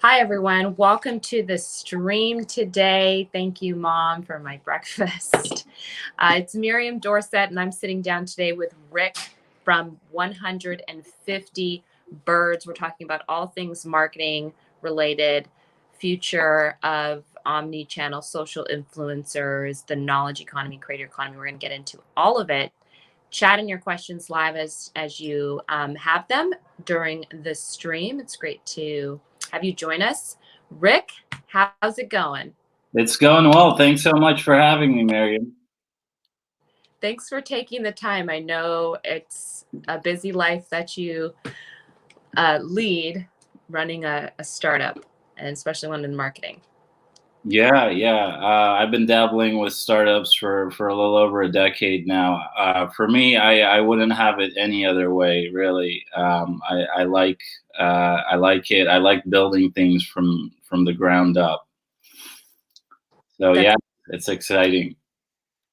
Hi, everyone. Welcome to the stream today. Thank you, Mom, for my breakfast. It's Miriam Dorset, and I'm sitting down today with Rick from 150 Birds. We're talking about all things marketing related, future of omni-channel, social influencers, the knowledge economy, creator economy. We're going to get into all of it. Chat in your questions live as you have them during the stream. It's great to have you join us. Rick, how's it going? It's going well. Thanks so much for having me, Marion. Thanks for taking the time. I know it's a busy life that you lead running a startup, and especially one in marketing. Yeah. I've been dabbling with startups for a little over a decade now. For me, I wouldn't have it any other way, really. I like it. I like building things from the ground up. So yeah, it's exciting.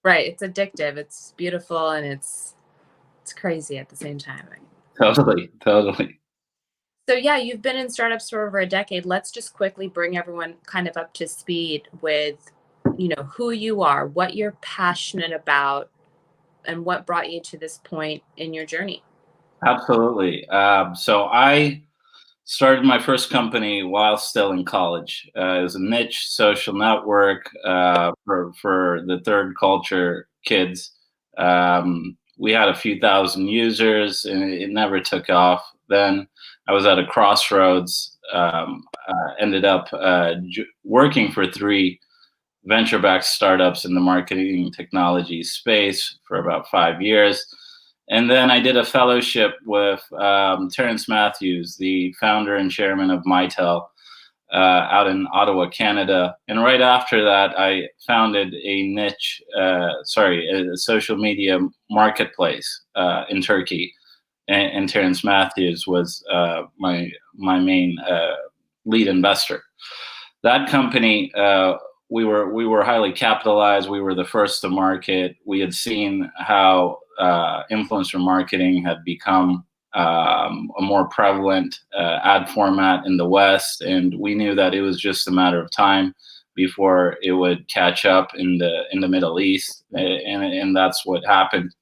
Right. It's addictive. It's beautiful, and it's crazy at the same time. Totally. So yeah, you've been in startups for over a decade. Let's just quickly bring everyone kind of up to speed with, who you are, what you're passionate about, and what brought you to this point in your journey. Absolutely. So I started my first company while still in college. It was a niche social network for the third culture kids. We had a few thousand users, and it never took off. Then I was at a crossroads. Ended up working for three venture-backed startups in the marketing technology space for about 5 years. And then I did a fellowship with Terrance Matthews, the founder and chairman of Mitel, out in Ottawa, Canada. And right after that, I founded a social media marketplace in Turkey. And Terrance Matthews was my main lead investor. That company, we were highly capitalized. We were the first to market. We had seen how influencer marketing had become a more prevalent ad format in the West, and we knew that it was just a matter of time before it would catch up in the Middle East, and that's what happened.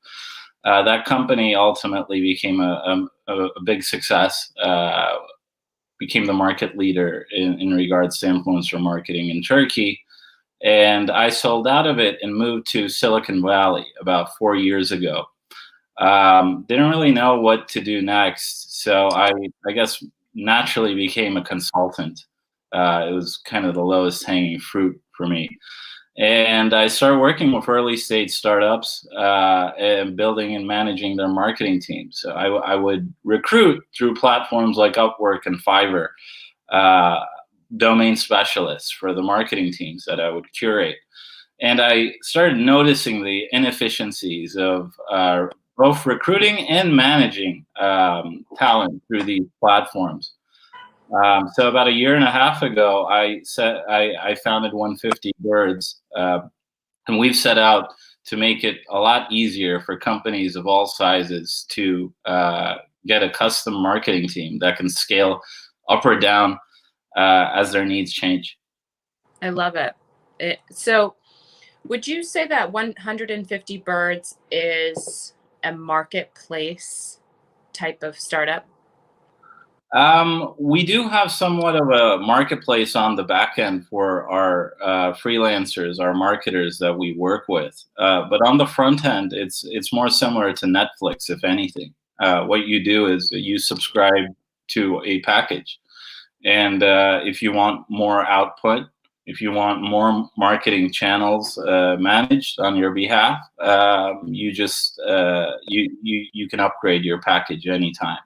That company ultimately became a big success. Became the market leader in regards to influencer marketing in Turkey. And I sold out of it and moved to Silicon Valley about 4 years ago. Didn't really know what to do next, so I guess naturally became a consultant. It was kind of the lowest hanging fruit for me. And I started working with early stage startups and building and managing their marketing teams. So I would recruit through platforms like Upwork and Fiverr, domain specialists for the marketing teams that I would curate. And I started noticing the inefficiencies of both recruiting and managing talent through these platforms. So about a year and a half ago, I founded 150 Birds, and we've set out to make it a lot easier for companies of all sizes to get a custom marketing team that can scale up or down as their needs change. I love it. So would you say that 150 Birds is a marketplace type of startup? We do have somewhat of a marketplace on the back end for our freelancers, our marketers that we work with. But on the front end, it's more similar to Netflix, if anything. What you do is you subscribe to a package. And if you want more output, if you want more marketing channels managed on your behalf, you just you can upgrade your package anytime.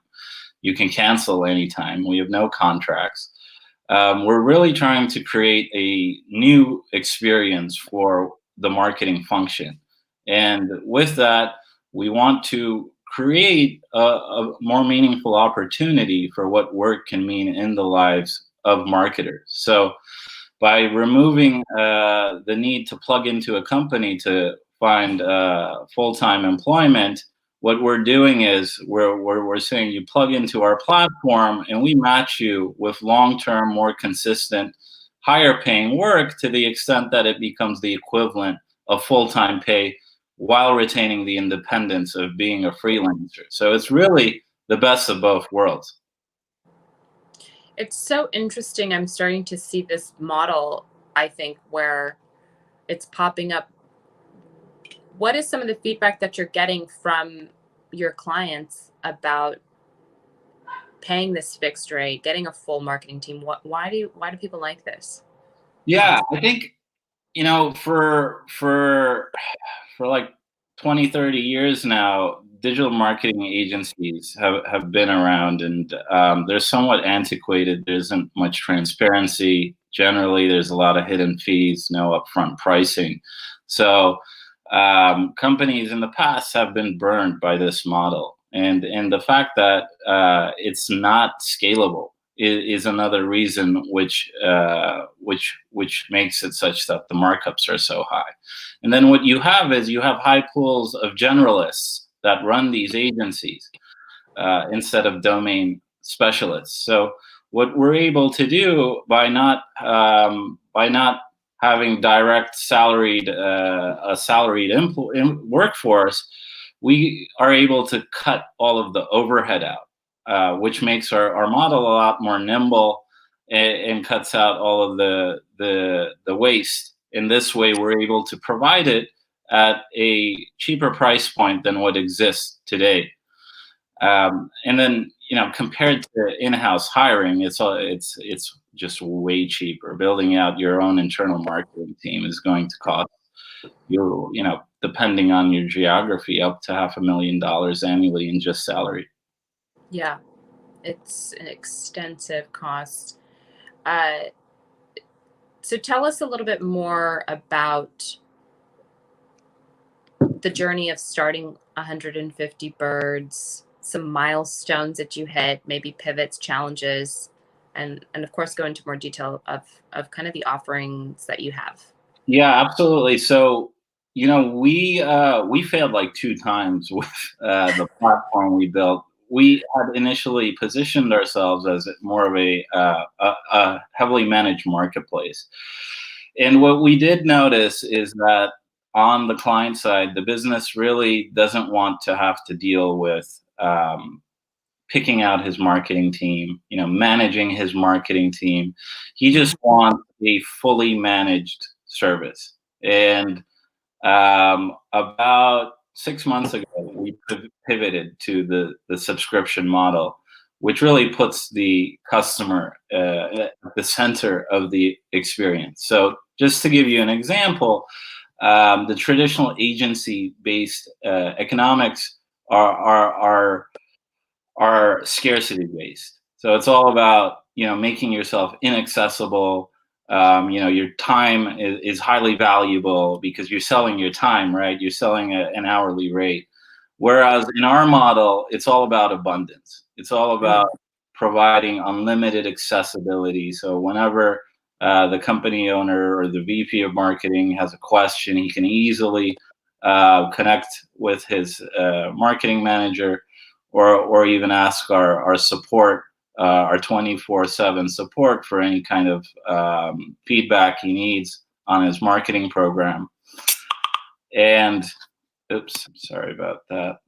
You can cancel anytime. We have no contracts. We're really trying to create a new experience for the marketing function. And with that, we want to create a more meaningful opportunity for what work can mean in the lives of marketers. So by removing the need to plug into a company to find full-time employment, what we're doing is we're saying you plug into our platform and we match you with long-term, more consistent, higher paying work to the extent that it becomes the equivalent of full-time pay while retaining the independence of being a freelancer. So it's really the best of both worlds. It's so interesting. I'm starting to see this model, I think, where it's popping up. What is some of the feedback that you're getting from your clients about paying this fixed rate, getting a full marketing team? Why do people like this? Yeah, I think, you know, for like 20, 30 years now, digital marketing agencies have been around, and they're somewhat antiquated. There isn't much transparency. Generally, there's a lot of hidden fees, no upfront pricing. So companies in the past have been burned by this model. And the fact that it's not scalable is another reason which makes it such that the markups are so high. And then what you have is you have high pools of generalists that run these agencies instead of domain specialists. So what we're able to do by not having direct salaried workforce, we are able to cut all of the overhead out, which makes our model a lot more nimble and cuts out all of the waste. In this way, we're able to provide it at a cheaper price point than what exists today. And then, you know, compared to in-house hiring, it's just way cheaper. Building out your own internal marketing team is going to cost you, you know, depending on your geography, up to $500,000 annually in just salary. Yeah, it's an extensive cost. So tell us a little bit more about the journey of starting 150 birds, some milestones that you hit, maybe pivots, challenges, and of course go into more detail of kind of the offerings that you have. Yeah, absolutely. So, you know, we failed like 2 times with the platform we built. We had initially positioned ourselves as more of a heavily managed marketplace. And what we did notice is that on the client side, the business really doesn't want to have to deal with picking out his marketing team, you know, managing his marketing team. He just wants a fully managed service. And about 6 months ago, we pivoted to the subscription model, which really puts the customer at the center of the experience. So just to give you an example, the traditional agency-based economics are scarcity based. So it's all about, you know, making yourself inaccessible. You know, your time is highly valuable because you're selling your time, right? You're selling an hourly rate. Whereas in our model, it's all about abundance. It's all about providing unlimited accessibility. So whenever the company owner or the VP of marketing has a question, he can easily connect with his marketing manager, or even ask our support, our 24/7 support for any kind of feedback he needs on his marketing program. And oops, sorry about that.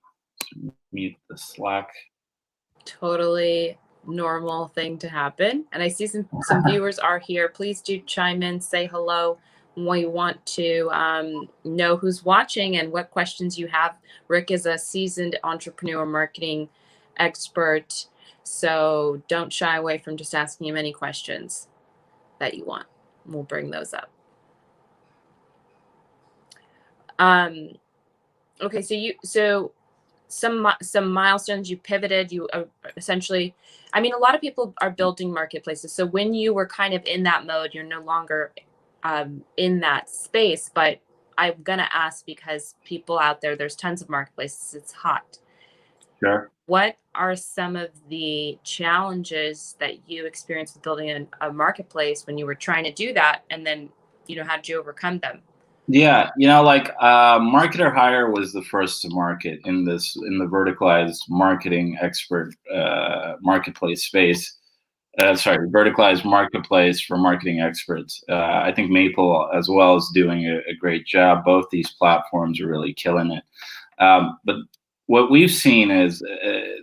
Mute the Slack. Totally normal thing to happen. And I see some viewers are here. Please do chime in, say hello. We want to know who's watching and what questions you have. Rick is a seasoned entrepreneur marketing expert, so don't shy away from just asking him any questions that you want. We'll bring those up. Okay, so some milestones, you pivoted, you essentially, I mean, a lot of people are building marketplaces. So when you were kind of in that mode, you're no longer in that space, but I'm gonna ask because people out there, there's tons of marketplaces, it's hot. Sure. What are some of the challenges that you experienced with building a marketplace when you were trying to do that, and then, you know, how did you overcome them? Yeah, like Marketer Hire was the first to market in the verticalized marketing expert marketplace space. Sorry, verticalized marketplace for marketing experts. I think Maple as well is doing a great job. Both these platforms are really killing it. But what we've seen is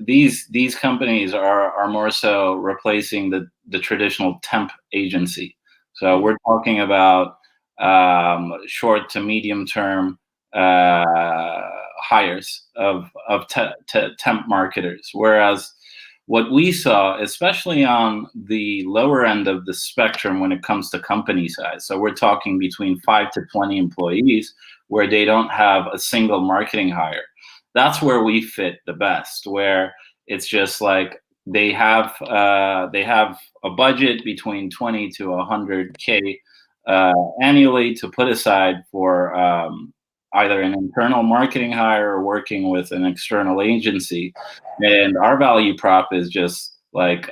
these companies are more so replacing the traditional temp agency. So we're talking about short to medium term hires of temp marketers, whereas what we saw, especially on the lower end of the spectrum when it comes to company size, so we're talking between 5 to 20 employees, where they don't have a single marketing hire. That's where we fit the best, where it's just like they have a budget between 20 to 100K annually to put aside for either an internal marketing hire or working with an external agency. And our value prop is just like,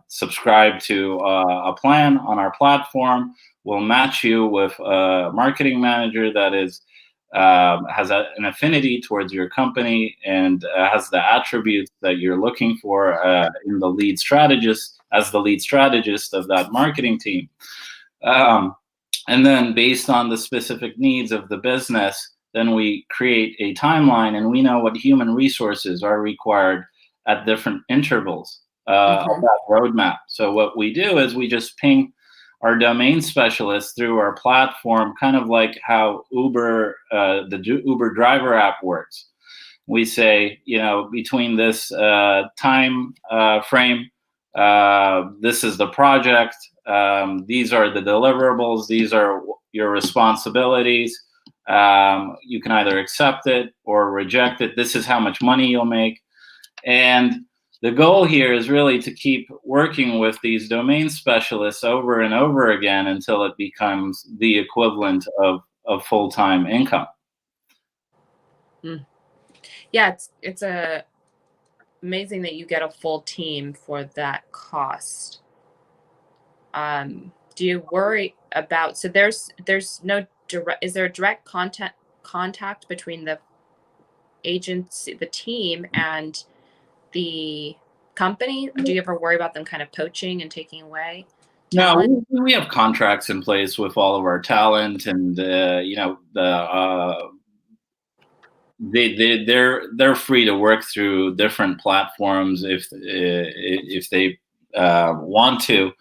subscribe to a plan on our platform. We'll match you with a marketing manager that is has an affinity towards your company and has the attributes that you're looking for in the lead strategist, as the lead strategist of that marketing team. And then based on the specific needs of the business, then we create a timeline, and we know what human resources are required at different intervals of that roadmap. So what we do is we just ping our domain specialists through our platform, kind of like how Uber, the Uber driver app works. We say, between this time frame, this is the project, these are the deliverables, these are your responsibilities. You can either accept it or reject it. This is how much money you'll make. And the goal here is really to keep working with these domain specialists over and over again until it becomes the equivalent of full-time income. Yeah, it's amazing that you get a full team for that cost. Do you worry about, so there's no direct, is there a direct contact between the agency, the team, and the company? Do you ever worry about them kind of poaching and taking away talent? No, we have contracts in place with all of our talent, and they're free to work through different platforms if they want to.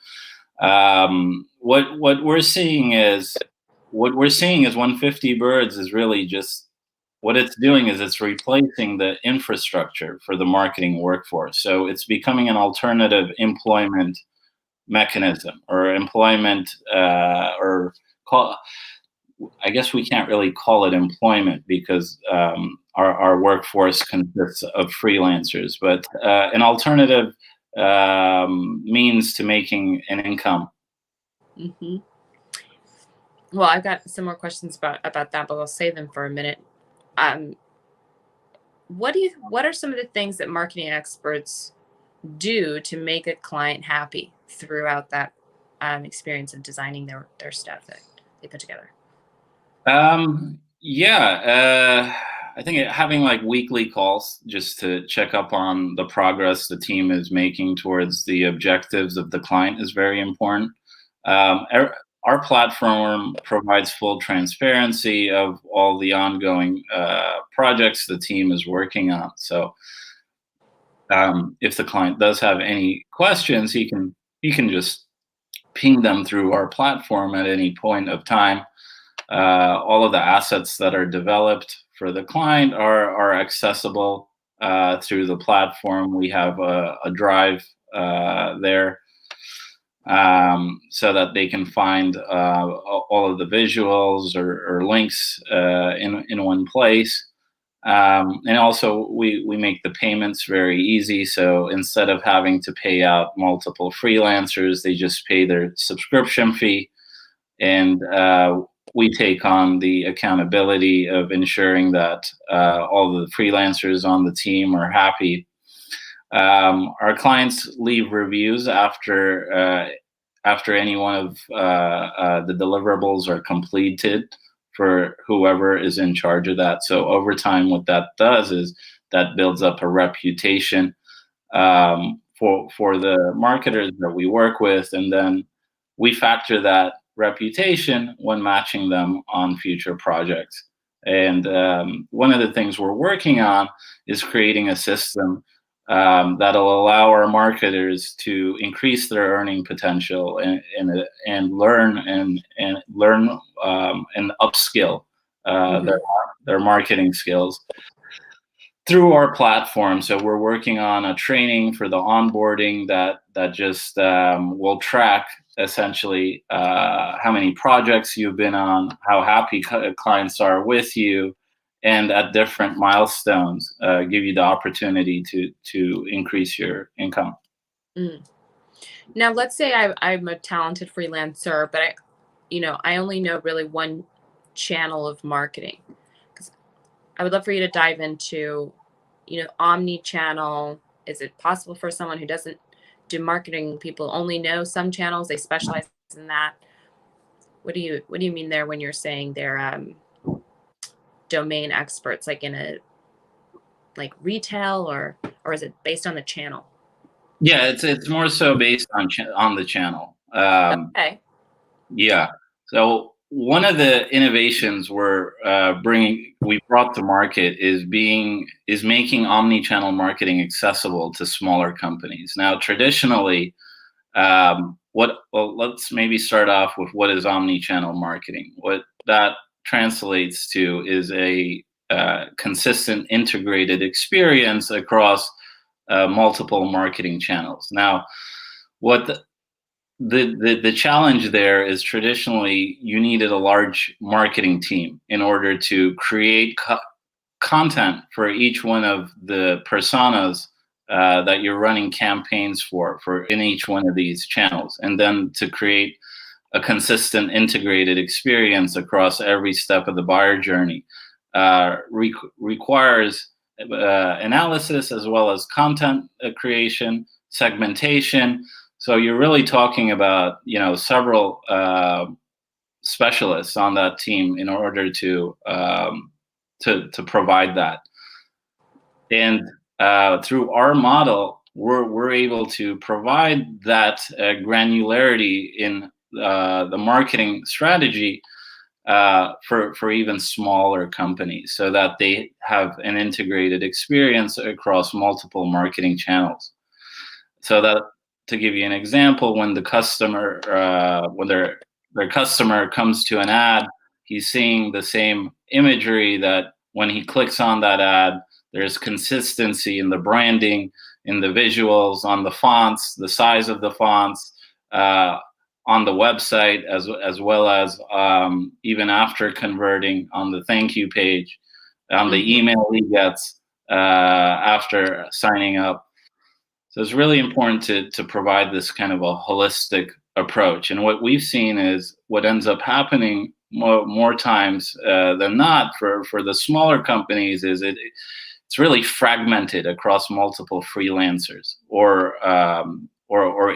What we're seeing is 150 Birds is really just, what it's doing is it's replacing the infrastructure for the marketing workforce. So it's becoming an alternative employment mechanism, or employment, I guess we can't really call it employment because our workforce consists of freelancers, but an alternative means to making an income. Well, I've got some more questions about that, but I'll save them for a minute. What are some of the things that marketing experts do to make a client happy throughout that experience of designing their stuff that they put together? I think having like weekly calls just to check up on the progress the team is making towards the objectives of the client is very important. Our platform provides full transparency of all the ongoing projects the team is working on. So if the client does have any questions, he can just ping them through our platform at any point of time. All of the assets that are developed for the client are accessible through the platform. We have a drive there so that they can find all of the visuals or links in one place. And also we make the payments very easy. So instead of having to pay out multiple freelancers, they just pay their subscription fee. And we take on the accountability of ensuring that all the freelancers on the team are happy. Our clients leave reviews after any one of the deliverables are completed for whoever is in charge of that. So over time, what that does is that builds up a reputation for the marketers that we work with, and then we factor that reputation when matching them on future projects. And one of the things we're working on is creating a system that'll allow our marketers to increase their earning potential and learn and upskill their marketing skills through our platform. So we're working on a training for the onboarding that just will track essentially how many projects you've been on, how happy clients are with you, and at different milestones, give you the opportunity to increase your income. Now, let's say I'm a talented freelancer, but I only know really one channel of marketing. I would love for you to dive into, omni-channel. Is it possible for someone who doesn't do marketing, people only know some channels, they specialize in that? What do you mean there when you're saying they're domain experts, like in retail, or is it based on the channel? Yeah, it's more so based on the channel. Okay. Yeah. So one of the innovations we brought to market is making omni-channel marketing accessible to smaller companies. Now, traditionally, let's maybe start off with what is omni-channel marketing. What that translates to is a consistent, integrated experience across multiple marketing channels. Now, what the challenge there is, traditionally you needed a large marketing team in order to create content for each one of the personas that you're running campaigns for in each one of these channels, and then to create a consistent integrated experience across every step of the buyer journey requires analysis as well as content creation, segmentation. So you're really talking about several specialists on that team in order to provide that. And through our model, we're able to provide that granularity in the marketing strategy for even smaller companies, so that they have an integrated experience across multiple marketing channels. So that, to give you an example, when the customer, when their customer comes to an ad, he's seeing the same imagery that when he clicks on that ad, there's consistency in the branding, in the visuals, on the fonts, the size of the fonts, on the website, as well as even after converting on the thank you page, on the email he gets after signing up. So it's really important to provide this kind of a holistic approach. And what we've seen is what ends up happening more times than not for the smaller companies is it's really fragmented across multiple freelancers or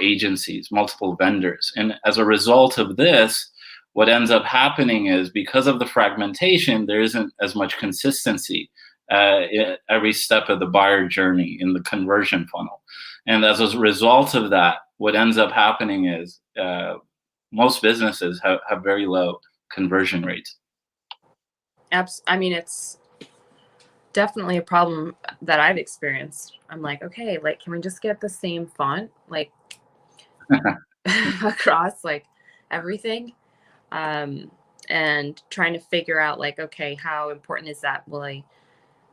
agencies, multiple vendors. And as a result of this, what ends up happening is, because of the fragmentation, there isn't as much consistency at every step of the buyer journey in the conversion funnel. And as a result of that, what ends up happening is most businesses have very low conversion rates. I mean, it's definitely a problem that I've experienced. I'm like, okay, can we just get the same font, across everything? And trying to figure out okay, how important is that? Will I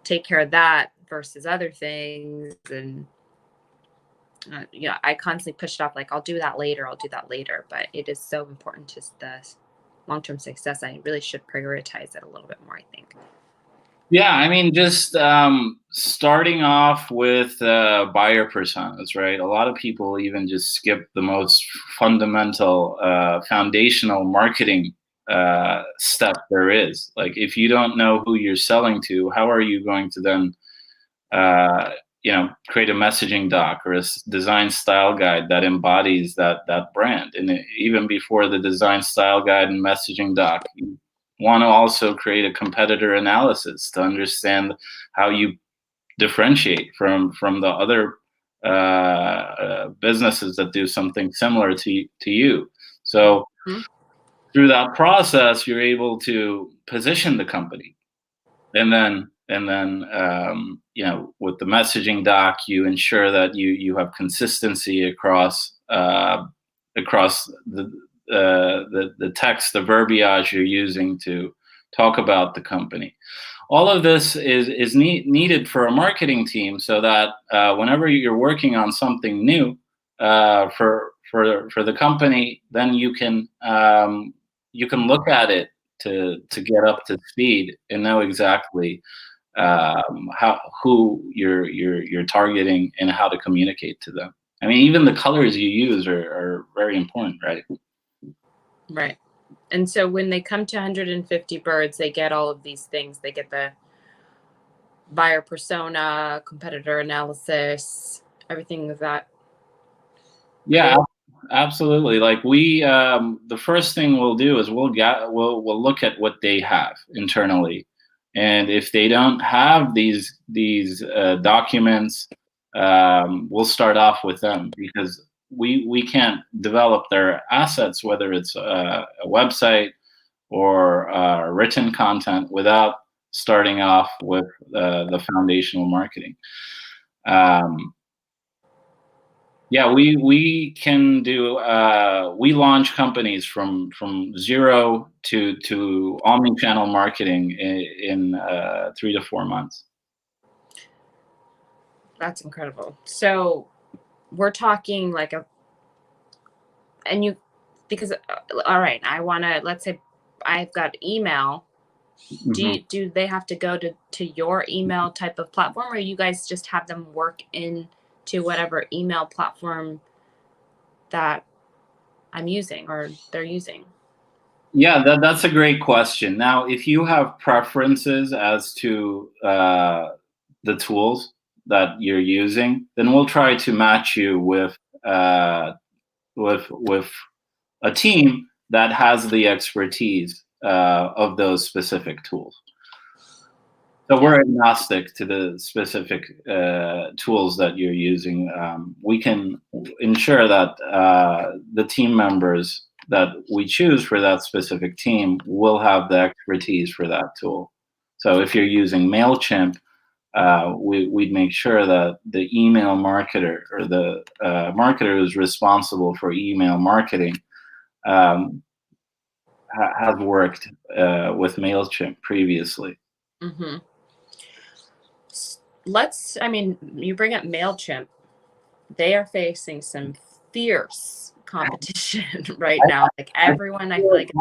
take care of that versus other things? And I constantly push it off, I'll do that later, but it is so important to the long-term success. I really should prioritize it a little bit more, I think. Yeah, I mean, just starting off with buyer personas, right? A lot of people even just skip the most fundamental, foundational marketing step there is. If you don't know who you're selling to, how are you going to then, create a messaging doc or a design style guide that embodies that brand? And even before the design style guide and messaging doc, want to also create a competitor analysis to understand how you differentiate from the other businesses that do something similar to you. So through that process, you're able to position the company, and then with the messaging doc, you ensure that you have consistency across the text, the verbiage you're using to talk about the company. All of this is needed for a marketing team, so that whenever you're working on something new for the company, then you can look at it to get up to speed and know exactly who you're targeting and how to communicate to them. I mean, even the colors you use are very important, right? Right. And so when they come to 150 birds, they get all of these things. They get the buyer persona, competitor analysis, everything of that. Yeah, absolutely. Like the first thing we'll do is we'll look at what they have internally, and if they don't have these documents, we'll start off with them, because we can't develop their assets, whether it's a website or written content, without starting off with the foundational marketing. Yeah, we can do. We launch companies from 0 to omnichannel marketing in 3 to 4 months. That's incredible. So we're talking like all right, I want to, let's say I've got email. Do they have to go to your email type of platform, or you guys just have them work into whatever email platform that I'm using or they're using? Yeah, that's a great question. Now, if you have preferences as to the tools that you're using, then we'll try to match you with a team that has the expertise of those specific tools. So we're agnostic to the specific tools that you're using. We can ensure that the team members that we choose for that specific team will have the expertise for that tool. So if you're using MailChimp, we'd make sure that the email marketer, or the marketer who's responsible for email marketing, has worked with MailChimp previously. Mm-hmm. You bring up MailChimp. They are facing some fierce competition right now. Like everyone, I feel like,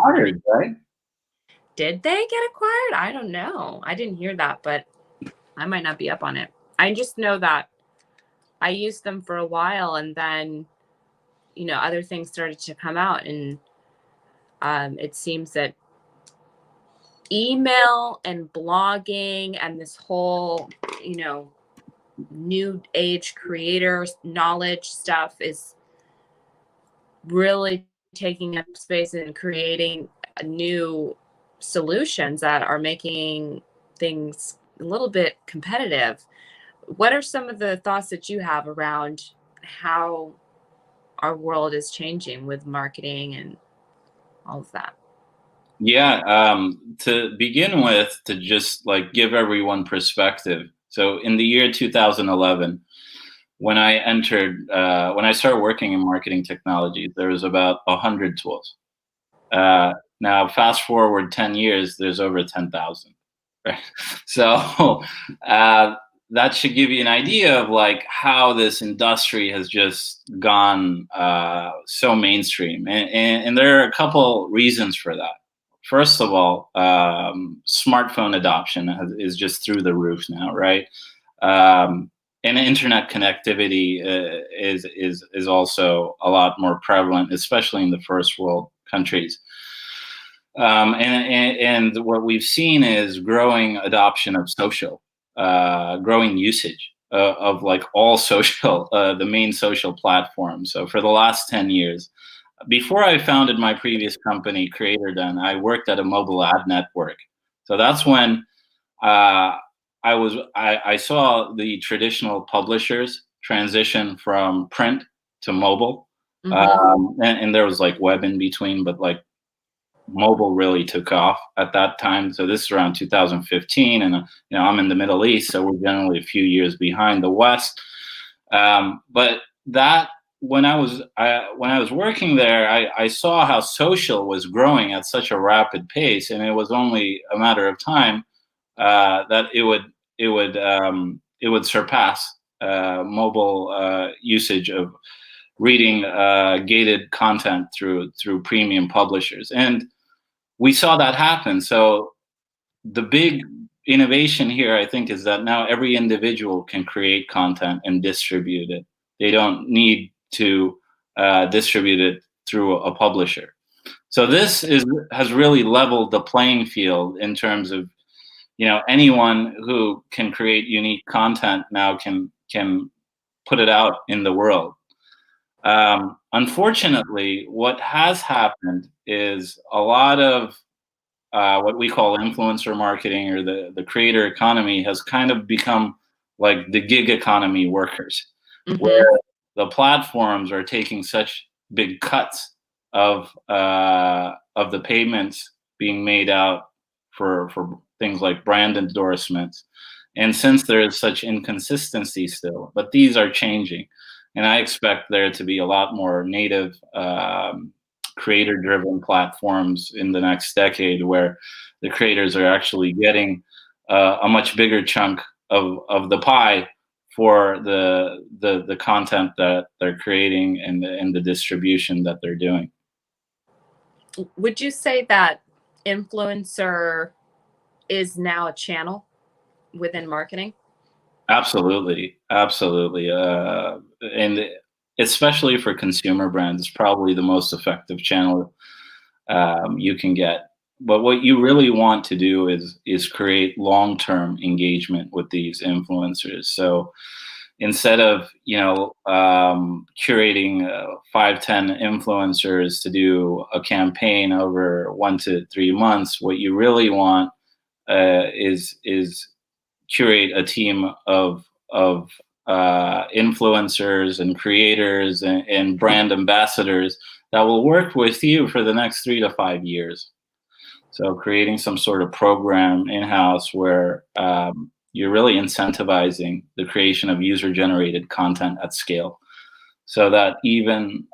right? Did they get acquired? I don't know. I didn't hear that, but I might not be up on it. I just know that I used them for a while, and then, other things started to come out, and it seems that email and blogging and this whole, new age creator knowledge stuff is really taking up space and creating new solutions that are making things a little bit competitive. What are some of the thoughts that you have around how our world is changing with marketing and all of that? Yeah, to begin with, to just like give everyone perspective. So in the year 2011, when I started working in marketing technology, there was about 100 tools. Now, fast forward 10 years, there's over 10,000. Right? So that should give you an idea of like how this industry has just gone so mainstream, and there are a couple reasons for that. First of all, smartphone adoption is just through the roof now, right? And internet connectivity is also a lot more prevalent, especially in the first world countries. And what we've seen is growing adoption of social, growing usage of like all social, the main social platforms. So for the last 10 years, before I founded my previous company, CreatorDen, I worked at a mobile ad network. So that's when I saw the traditional publishers transition from print to mobile. And there was like web in between, but like mobile really took off at that time. So this is around 2015, and I'm in the Middle East, so we're generally a few years behind the West. But that when I was working there, I saw how social was growing at such a rapid pace, and it was only a matter of time that it would surpass mobile usage of reading gated content through premium publishers, and we saw that happen. So the big innovation here, I think, is that now every individual can create content and distribute it. They don't need to distribute it through a publisher. So this has really leveled the playing field in terms of, anyone who can create unique content now can put it out in the world. Unfortunately, what has happened is a lot of what we call influencer marketing, or the creator economy, has kind of become like the gig economy workers, where the platforms are taking such big cuts of the payments being made out for things like brand endorsements. And since there is such inconsistency still, but these are changing, and I expect there to be a lot more native creator-driven platforms in the next decade, where the creators are actually getting a much bigger chunk of the pie for the content that they're creating and the distribution that they're doing. Would you say that influencer is now a channel within marketing? Absolutely. And especially for consumer brands, it's probably the most effective channel you can get. But what you really want to do is create long-term engagement with these influencers. So instead of curating 5-10 influencers to do a campaign over 1 to 3 months, what you really want is curate a team of influencers and creators and brand ambassadors that will work with you for the next 3 to 5 years. So creating some sort of program in-house where you're really incentivizing the creation of user-generated content at scale, so that even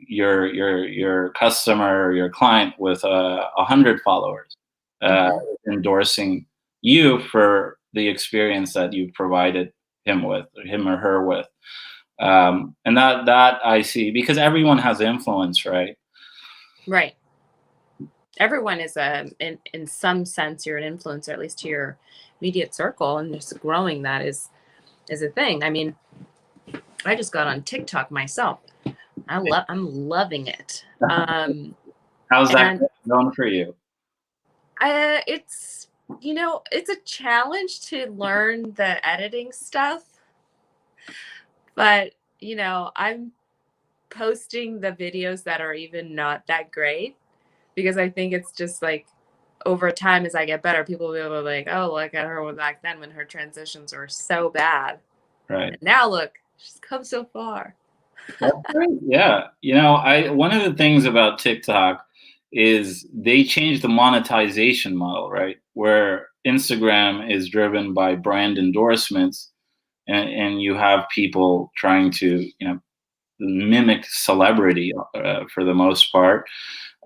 your customer, your client with 100 followers endorsing you for the experience that you've provided him or her with. And that I see, because everyone has influence, right? Right. Everyone is in some sense, you're an influencer, at least to your immediate circle, and just growing that is a thing. I mean, I just got on TikTok myself. I'm loving it. How's that going for you? It's it's a challenge to learn the editing stuff, but I'm posting the videos that are even not that great, because I think it's just like over time, as I get better, people will be able to like, oh, look at her back then when her transitions were so bad. Right. And now look, she's come so far. That's great. Yeah. One of the things about TikTok is they changed the monetization model, right? Where Instagram is driven by brand endorsements, and you have people trying to, mimic celebrity for the most part.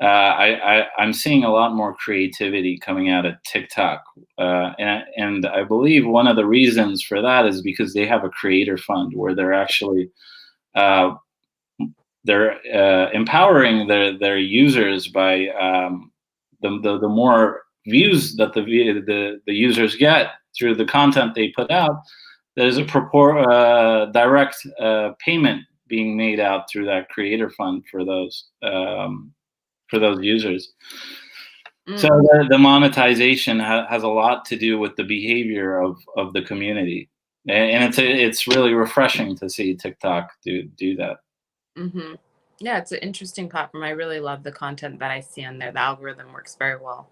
I'm seeing a lot more creativity coming out of TikTok, and I believe one of the reasons for that is because they have a creator fund where they're actually empowering their users by the more views that the users get through the content they put out. There's a direct payment being made out through that creator fund for those users. So the monetization has a lot to do with the behavior of the community, and it's really refreshing to see TikTok do that. Yeah, it's an interesting platform. I really love the content that I see on there. The algorithm works very well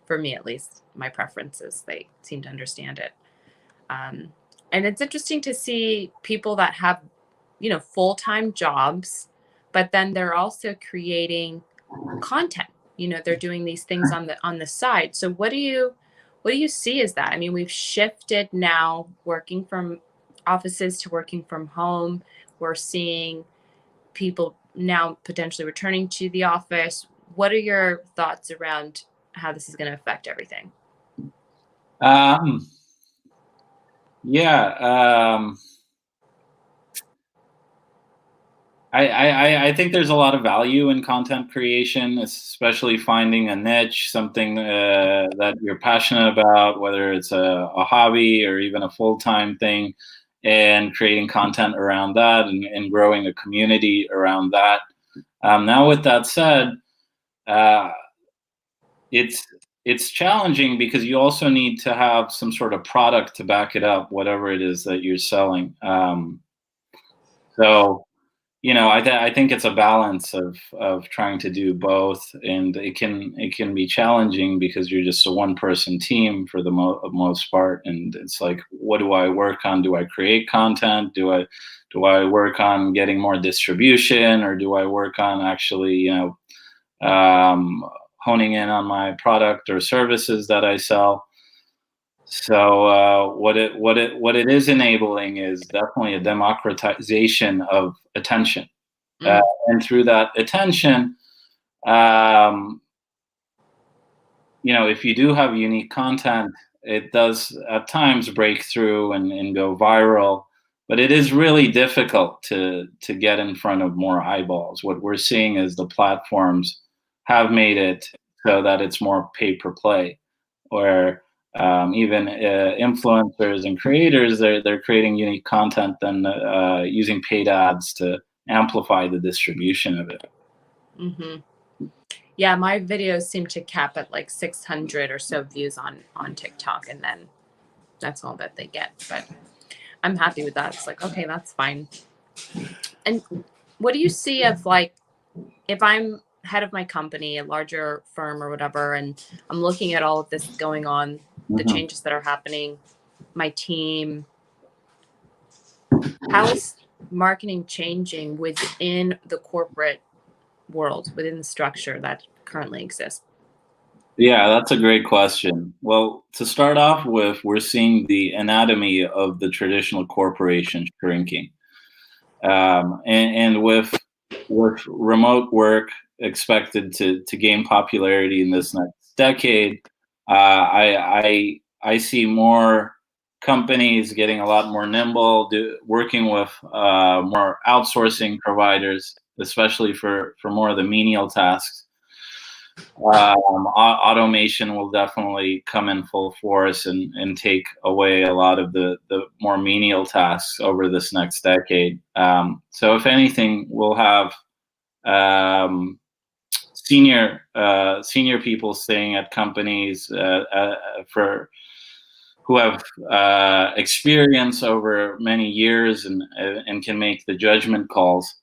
for me, at least. My preferences, they seem to understand it. Um, and it's interesting to see people that have, full-time jobs, but then they're also creating content. They're doing these things on the side. So what do you see as that? I mean, we've shifted now working from offices to working from home. We're seeing people now potentially returning to the office. What are your thoughts around how this is going to affect everything? Um, yeah. I think there's a lot of value in content creation, especially finding a niche, something that you're passionate about, whether it's a hobby or even a full-time thing, and creating content around that and growing a community around that. Now, with that said, uh, it's challenging because you also need to have some sort of product to back it up, whatever it is that you're selling. So I think it's a balance of trying to do both, and it can be challenging because you're just a one person team for the most part, and it's like, what do I work on? Do I create content? Do I work on getting more distribution, or do I work on actually honing in on my product or services that I sell? So what it is enabling is definitely a democratization of attention, Mm. and through that attention, um, if you do have unique content, it does at times break through and go viral. But it is really difficult to get in front of more eyeballs. What we're seeing is the platforms have made it so that it's more pay per play, or even influencers and creators, they're creating unique content and using paid ads to amplify the distribution of it. Hmm. Yeah, my videos seem to cap at like 600 or so views on TikTok, and then that's all that they get. But I'm happy with that. It's like, okay, that's fine. And what do you see of, like, if I'm head of my company, a larger firm or whatever, and I'm looking at all of this going on, the Mhm. changes that are happening, my team, how is marketing changing within the corporate world, within the structure that currently exists? Yeah, that's a great question. Well, to start off with, we're seeing the anatomy of the traditional corporation shrinking. And with remote work expected to gain popularity in this next decade, I see more companies getting a lot more nimble, working with more outsourcing providers, especially for more of the menial tasks. Automation will definitely come in full force and take away a lot of the more menial tasks over this next decade. So if anything, we'll have senior people staying at companies for who have experience over many years and can make the judgment calls.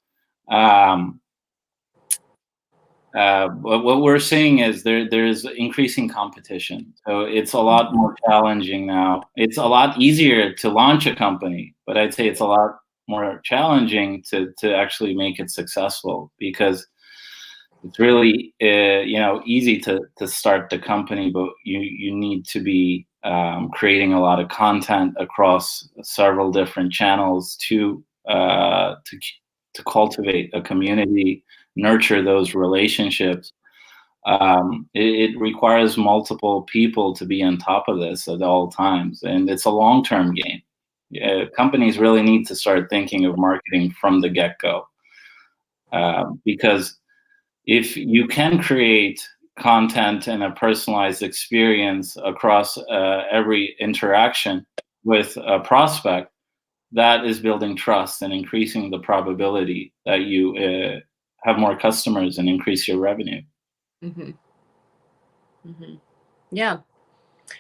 But what we're seeing is there's increasing competition. So it's a lot more challenging now. It's a lot easier to launch a company, but I'd say it's a lot more challenging to actually make it successful, because it's really easy to start the company, but you need to be creating a lot of content across several different channels to cultivate a community, nurture those relationships. It requires multiple people to be on top of this at all times, and it's a long-term game. Companies really need to start thinking of marketing from the get-go, because if you can create content and a personalized experience across every interaction with a prospect, that is building trust and increasing the probability that you have more customers and increase your revenue. Hmm. Hmm. Yeah.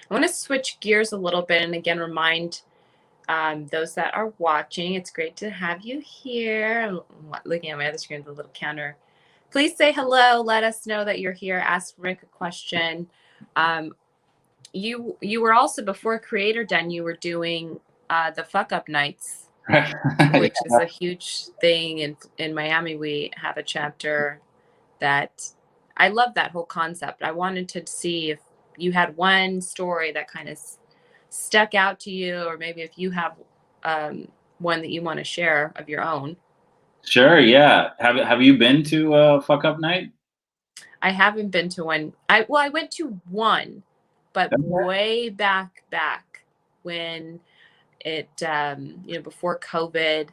I want to switch gears a little bit and again remind those that are watching, it's great to have you here. I'm looking at my other screen, the little counter. Please say hello. Let us know that you're here. Ask Rick a question. You were also, before CreatorDen, you were doing the Fuckup nights, which is a huge thing. In Miami, we have a chapter that I love that whole concept. I wanted to see if you had one story that kind of stuck out to you, or maybe if you have one that you want to share of your own. Sure, yeah. Have you been to Fuck Up Night? I haven't been to one. I went to one, but way back when it before COVID.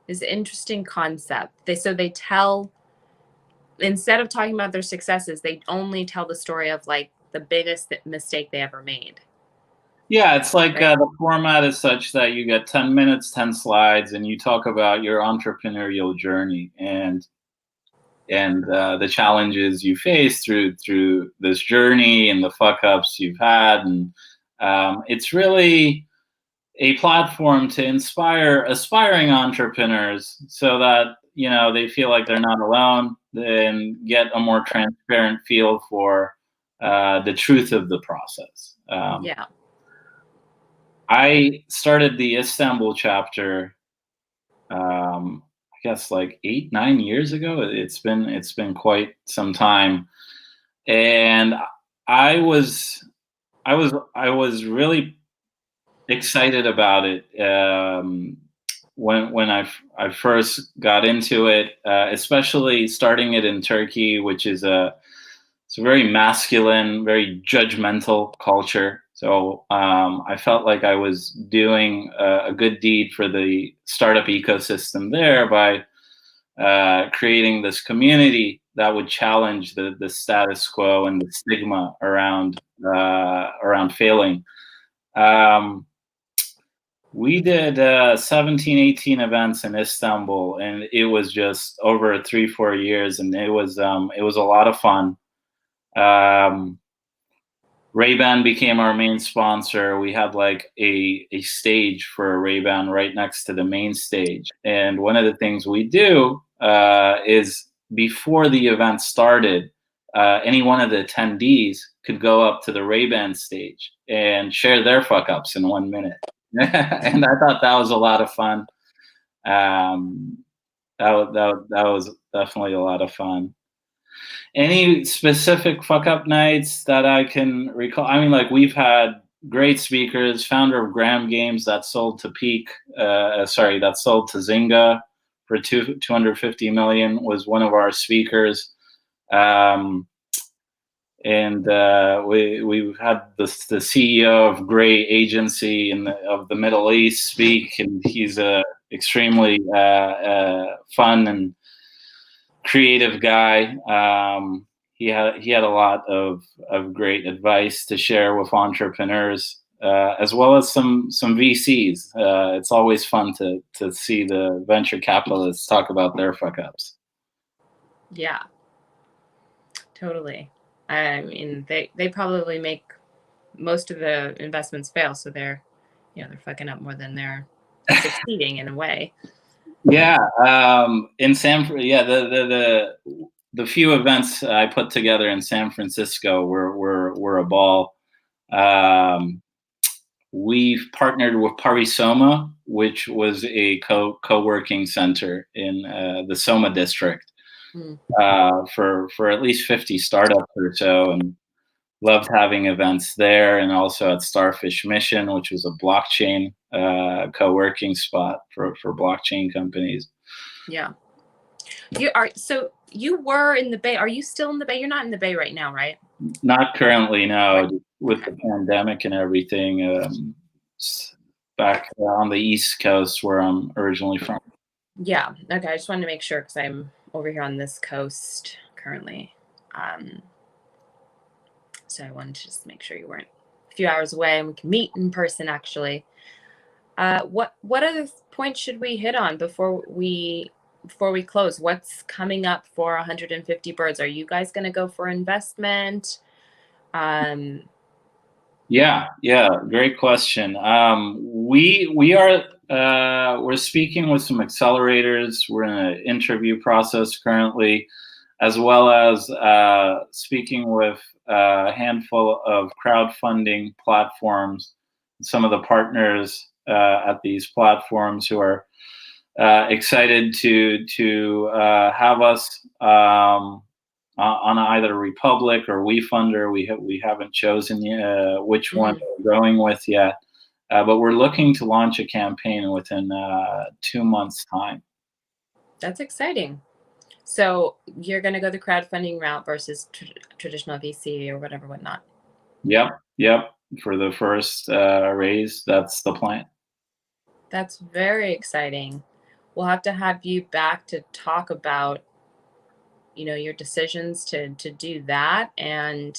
Is an interesting concept. They tell, instead of talking about their successes, they only tell the story of like the biggest mistake they ever made. Yeah, it's like the format is such that you get 10 minutes, 10 slides, and you talk about your entrepreneurial journey and the challenges you face through this journey and the fuck ups you've had. And it's really a platform to inspire aspiring entrepreneurs so that, you know, they feel like they're not alone and get a more transparent feel for the truth of the process. Yeah. I started the Istanbul chapter, I guess like 8-9 years ago. It's been quite some time, and I was really excited about it when I first got into it, especially starting it in Turkey, which is it's a very masculine, very judgmental culture. So I felt like I was doing a good deed for the startup ecosystem there by creating this community that would challenge the status quo and the stigma around failing. We did 17, 18 events in Istanbul, and it was just over 3-4 years, and it was a lot of fun. Ray-Ban became our main sponsor. We had like a stage for Ray-Ban right next to the main stage. And one of the things we do is before the event started, any one of the attendees could go up to the Ray-Ban stage and share their fuck ups in 1 minute. And I thought that was a lot of fun. That was definitely a lot of fun. Any specific fuck up nights that I can recall? I mean, like, we've had great speakers. Founder of Graham Games that sold to that sold to Zynga for 250 million was one of our speakers. And we've had the CEO of Gray Agency of the Middle East speak, and he's a extremely fun and creative guy. He had a lot of great advice to share with entrepreneurs, as well as some VCs. It's always fun to see the venture capitalists talk about their fuck ups. Yeah, totally. I mean, they probably make most of the investments fail, so they're fucking up more than they're succeeding in a way. Yeah, in the few events I put together in San Francisco were a ball. We've partnered with Parisoma, which was a co-working center in the Soma district, for at least 50 startups or so, and loved having events there, and also at Starfish Mission, which was a blockchain co-working spot for blockchain companies. Yeah. So you were in the Bay. Are you still in the Bay? You're not in the Bay right now, right? Not currently, no. Right. With the pandemic and everything, back on the East Coast where I'm originally from. Yeah. Okay. I just wanted to make sure because I'm over here on this coast currently. So I wanted to just make sure you weren't a few hours away and we can meet in person, actually. What other points should we hit on before we close? What's coming up for 150 Birds? Are you guys going to go for investment? Yeah, great question. We are we're speaking with some accelerators. We're in an interview process currently, as well as speaking with a handful of crowdfunding platforms. Some of the partners at these platforms who are excited to have us on either Republic or WeFunder. We haven't chosen which one we're going with yet, but we're looking to launch a campaign within 2 months' time. That's exciting. So you're going to go the crowdfunding route versus traditional VC or whatnot. Yep. For the first raise, that's the plan. That's very exciting. We'll have to have you back to talk about, your decisions to do that. And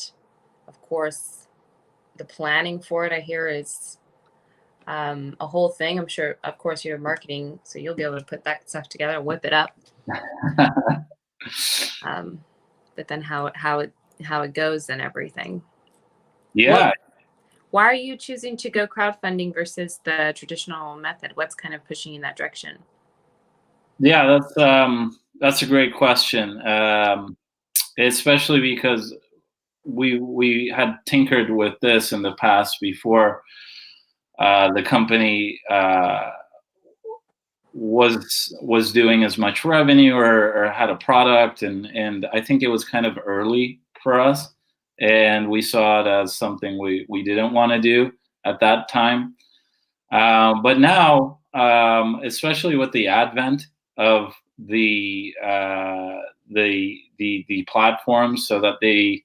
of course, the planning for it, I hear, is a whole thing. I'm sure, of course, you're marketing, so you'll be able to put that stuff together and whip it up. But then how it goes and everything. Yeah. Why are you choosing to go crowdfunding versus the traditional method? What's kind of pushing you in that direction? Yeah, that's a great question, especially because we had tinkered with this in the past before the company was doing as much revenue or had a product, and I think it was kind of early for us, and we saw it as something we didn't want to do at that time. But now, especially with the advent of the platforms, so that they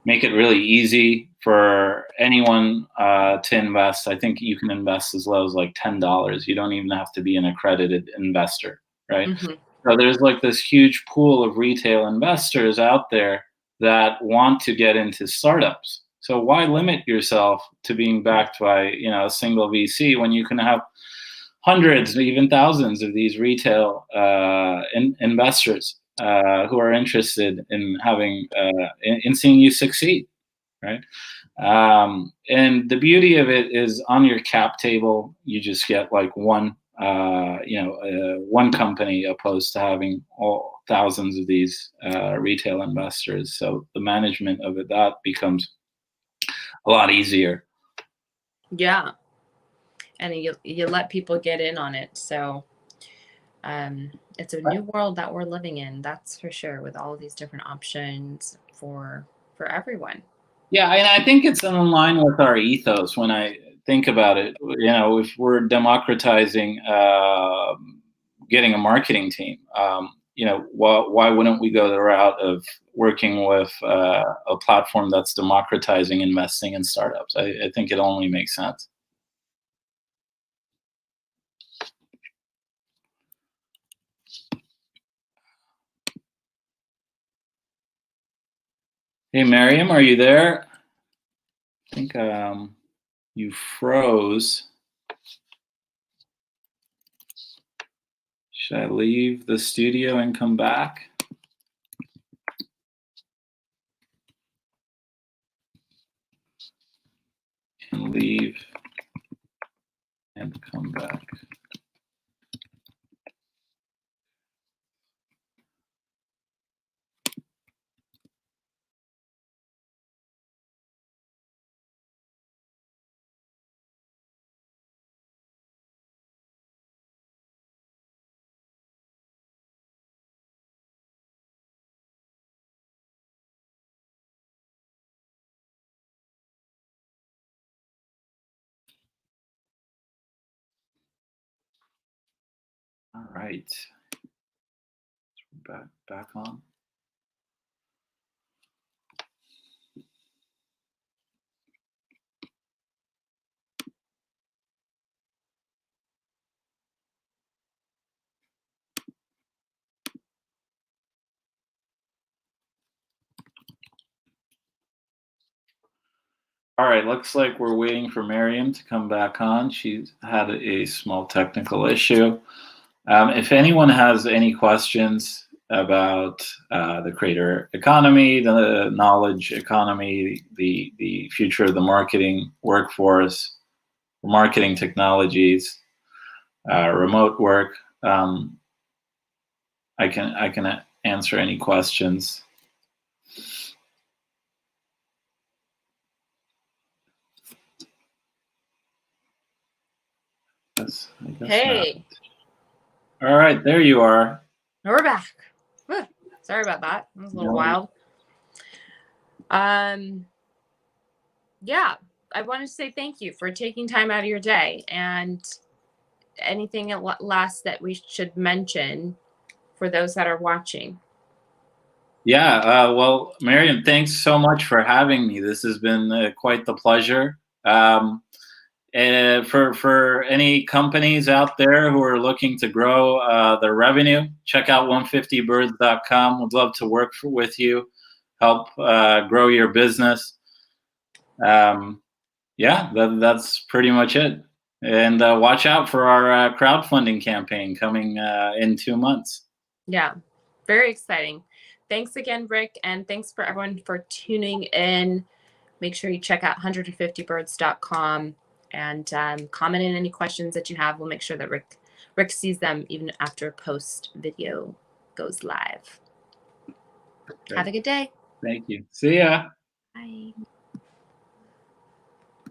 make it really easy for anyone to invest. I think you can invest as low as like $10. You don't even have to be an accredited investor, right? Mm-hmm. So there's like this huge pool of retail investors out there that want to get into startups. So why limit yourself to being backed by a single VC when you can have hundreds, even thousands of these retail investors who are interested in having in seeing you succeed, right? And the beauty of it is, on your cap table, you just get like one company, opposed to having all thousands of these retail investors. So the management of it, that becomes a lot easier. Yeah. And you let people get in on it. So it's a new world that we're living in, that's for sure, with all of these different options for everyone. Yeah, and I think it's in line with our ethos. When I think about it, if we're democratizing getting a marketing team, why wouldn't we go the route of working with a platform that's democratizing investing in startups? I think it only makes sense. Hey, Miriam, are you there? I think you froze. Should I leave the studio and come back? And leave and come back. All right, back on. All right, looks like we're waiting for Miriam to come back on. She's had a small technical issue. If anyone has any questions, about the creator economy, the knowledge economy, the future of the marketing workforce, marketing technologies, remote work. I can answer any questions. I guess Hey. Not. All right, there you are. We're back. Whew. Sorry about that. That was a little wild. Yeah, I want to say thank you for taking time out of your day, and anything last that we should mention for those that are watching. Yeah, well, Miriam, thanks so much for having me. This has been quite the pleasure. For any companies out there who are looking to grow their revenue, check out 150birds.com. Would love to work with you, help grow your business. Yeah, that's pretty much it. And watch out for our crowdfunding campaign coming in 2 months. Yeah, very exciting. Thanks again, Rick, and thanks for everyone for tuning in. Make sure you check out 150birds.com and comment in any questions that you have. We'll make sure that Rick sees them even after post video goes live. Okay. Have a good day. Thank you. See ya.